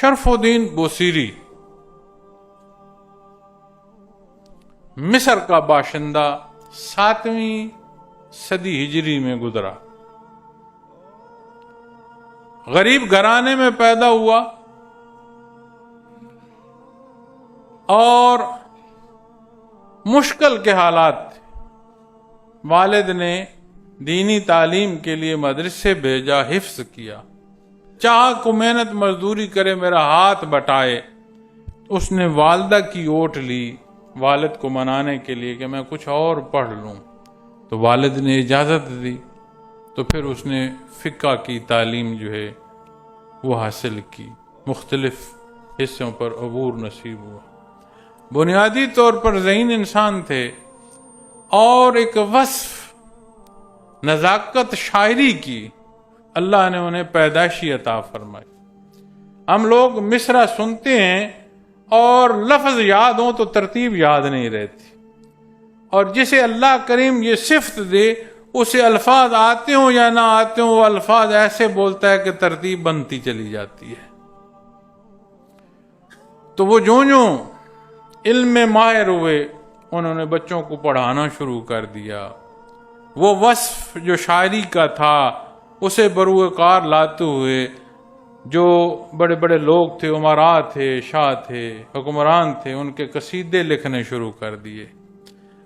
شرف الدین بوصیری مصر کا باشندہ 7ویں صدی ہجری میں گزرا. غریب گھرانے میں پیدا ہوا اور مشکل کے حالات تھے. والد نے دینی تعلیم کے لیے مدرسے بھیجا، حفظ کیا. چاہ کو محنت مزدوری کرے میرا ہاتھ بٹائے. اس نے والدہ کی اوٹ لی والد کو منانے کے لیے کہ میں کچھ اور پڑھ لوں، تو والد نے اجازت دی. تو پھر اس نے فقہ کی تعلیم جو ہے وہ حاصل کی. مختلف حصوں پر عبور نصیب ہوا. بنیادی طور پر ذہین انسان تھے اور ایک وصف نزاکت شاعری کی اللہ نے انہیں پیدائشی عطا فرمائی. ہم لوگ مصرع سنتے ہیں اور لفظ یاد ہوں تو ترتیب یاد نہیں رہتی، اور جسے اللہ کریم یہ صفت دے اسے الفاظ آتے ہوں یا نہ آتے ہوں وہ الفاظ ایسے بولتا ہے کہ ترتیب بنتی چلی جاتی ہے. تو وہ جو علم میں ماہر ہوئے انہوں نے بچوں کو پڑھانا شروع کر دیا. وہ وصف جو شاعری کا تھا اسے بروئے کار لاتے ہوئے جو بڑے بڑے لوگ تھے، امراء تھے، شاہ تھے، حکمران تھے، ان کے قصیدے لکھنے شروع کر دیے.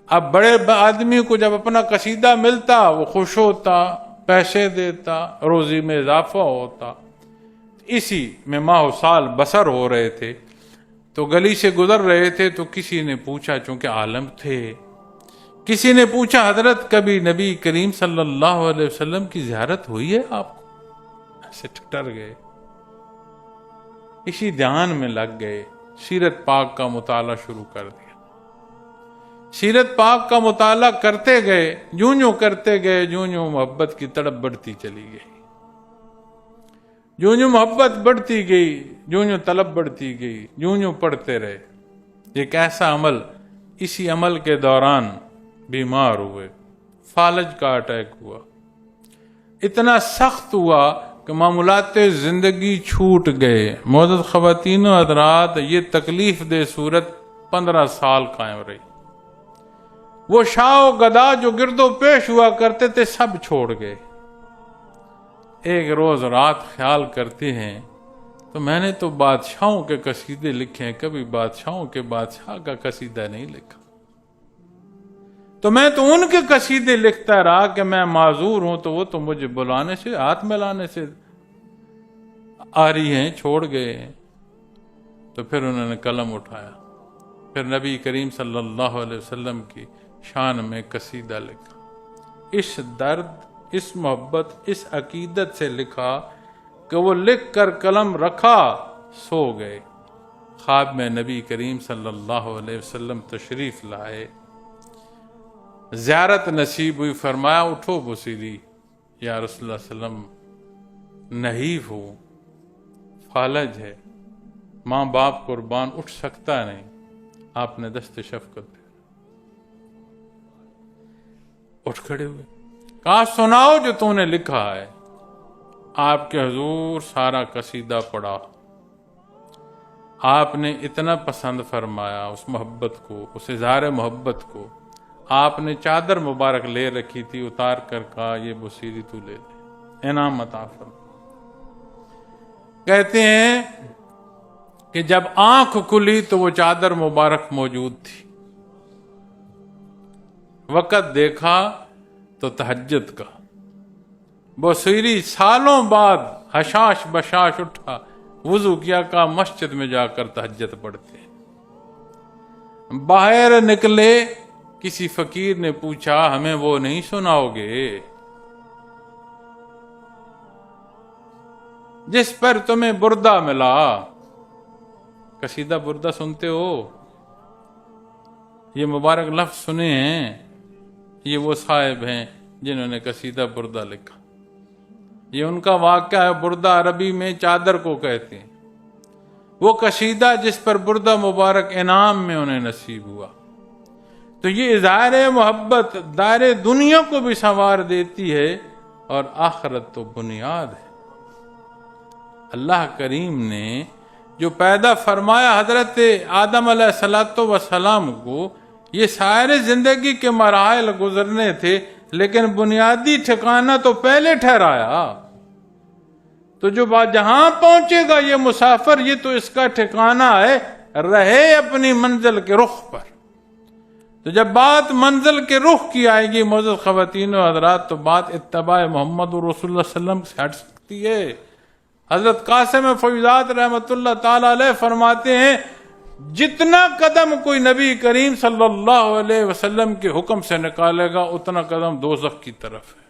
اب بڑے آدمی کو جب اپنا قصیدہ ملتا وہ خوش ہوتا، پیسے دیتا، روزی میں اضافہ ہوتا. اسی میں ماہ و سال بسر ہو رہے تھے. تو گلی سے گزر رہے تھے تو کسی نے پوچھا، چونکہ عالم تھے، کسی نے پوچھا حضرت کبھی نبی کریم صلی اللہ علیہ وسلم کی زیارت ہوئی ہے آپ کو؟ ایسے ٹھٹر گئے، اسی دھیان میں لگ گئے. سیرت پاک کا مطالعہ شروع کر دیا. سیرت پاک کا مطالعہ کرتے گئے، جوں کرتے گئے جوں محبت کی تڑپ بڑھتی چلی گئی. جوں محبت بڑھتی گئی، جوں طلب بڑھتی گئی، جوں پڑھتے رہے. ایک ایسا عمل، اسی عمل کے دوران بیمار ہوئے، فالج کا اٹیک ہوا. اتنا سخت ہوا کہ معمولات زندگی چھوٹ گئے. معزز خواتین و حضرات، یہ تکلیف دہ صورت 15 سال قائم رہی. وہ شاہ و گدا جو گرد و پیش ہوا کرتے تھے سب چھوڑ گئے. ایک روز رات خیال کرتے ہیں تو میں نے تو بادشاہوں کے قصیدے لکھے ہیں، کبھی بادشاہوں کے بادشاہ کا قصیدہ نہیں لکھا. تو میں تو ان کے قصیدے لکھتا رہا کہ میں معذور ہوں، تو وہ تو مجھے بلانے سے، ہاتھ ملانے سے آ رہی ہیں، چھوڑ گئے ہیں. تو پھر انہوں نے قلم اٹھایا، پھر نبی کریم صلی اللہ علیہ وسلم کی شان میں قصیدہ لکھا. اس درد، اس محبت، اس عقیدت سے لکھا کہ وہ لکھ کر قلم رکھا، سو گئے. خواب میں نبی کریم صلی اللہ علیہ وسلم تشریف لائے، زیارت نصیب ہوئی. فرمایا اٹھو بوصیری. یا رسول اللہ صلی اللہ علیہ وسلم، نحیف ہو، فالج ہے، ماں باپ قربان، اٹھ سکتا نہیں. آپ نے دست شفقت دے اٹھ کھڑے ہوئے، کہا سناؤ جو تو نے لکھا ہے. آپ کے حضور سارا قصیدہ پڑھا. آپ نے اتنا پسند فرمایا اس محبت کو، اس اظہار محبت کو. آپ نے چادر مبارک لے رکھی تھی، اتار کر کہا یہ بوصیری تو لے لے، انعام عطا فرما. کہتے ہیں کہ جب آنکھ کھلی تو وہ چادر مبارک موجود تھی. وقت دیکھا تو تہجد کا. بوصیری سالوں بعد حشاش بشاش اٹھا، وضو کیا، کہا مسجد میں جا کر تہجد پڑھتے ہیں. باہر نکلے، کسی فقیر نے پوچھا ہمیں وہ نہیں سناؤ گے جس پر تمہیں بردہ ملا؟ قصیدہ بردہ سنتے ہو؟ یہ مبارک لفظ سنے ہیں؟ یہ وہ صاحب ہیں جنہوں نے قصیدہ بردہ لکھا. یہ ان کا واقعہ ہے. بردہ عربی میں چادر کو کہتے ہیں. وہ قصیدہ جس پر بردہ مبارک انعام میں انہیں نصیب ہوا. تو یہ اظہار محبت دار دنیا کو بھی سنوار دیتی ہے اور آخرت تو بنیاد ہے. اللہ کریم نے جو پیدا فرمایا حضرت آدم علیہ الصلوۃ والسلام کو، یہ سارے زندگی کے مراحل گزرنے تھے، لیکن بنیادی ٹھکانہ تو پہلے ٹھہرایا۔ تو جو جہاں پہنچے گا یہ مسافر، یہ تو اس کا ٹھکانہ ہے، رہے اپنی منزل کے رخ پر۔ تو جب بات منزل کے رخ کی آئے گی معزز خواتین و حضرات، تو بات اتباع محمد رسول اللہ صلی اللہ علیہ وسلم سے ہٹ سکتی ہے۔ حضرت قاسم فیضات رحمۃ اللہ تعالی علیہ فرماتے ہیں، جتنا قدم کوئی نبی کریم صلی اللہ علیہ وسلم کے حکم سے نکالے گا، اتنا قدم دوزخ کی طرف ہے۔